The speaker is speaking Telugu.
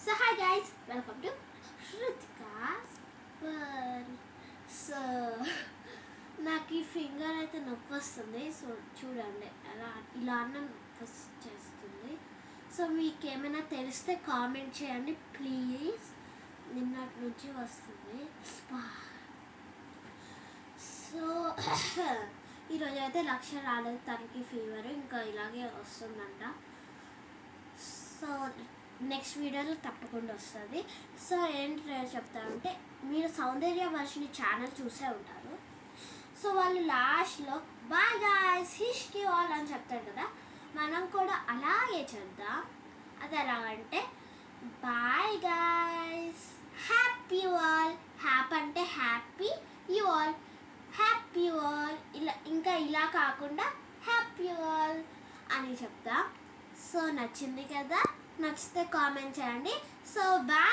So hi guys, welcome to Shrutika's World. So నాకు ఈ ఫింగర్ అయితే నొప్పి వస్తుంది. సో చూడండి అలా ఇలా అన్న నొప్పి చేస్తుంది. సో మీకు ఏమైనా తెలిస్తే కామెంట్ చేయండి ప్లీజ్. నిన్నటి నుంచి వస్తుంది. సో ఈరోజు అయితే లక్ష రాలేదు, తనకి ఫీవర్ ఇంకా ఇలాగే వస్తుందంట. సో నెక్స్ట్ వీడియోలో తప్పకుండా వస్తుంది. సో ఏంటి చెప్తానంటే, మీరు సౌందర్య వర్షిని ఛానల్ చూసే ఉంటారు. సో వాళ్ళు లాస్ట్లో బాయ్ గాయ్స్ హిష్కి ఆల్ అని చెప్తారు కదా, మనం కూడా అలాగే చేద్దాం. అది ఎలాగంటే bye guys happy all, happy అంటే happy, you all happy all, ఇలా ఇంకా ఇలా కాకుండా హ్యాపీ ఆల్ అని చెప్తా. సో నచ్చింది కదా, నచ్చితే కామెంట్ చేయండి. So bye.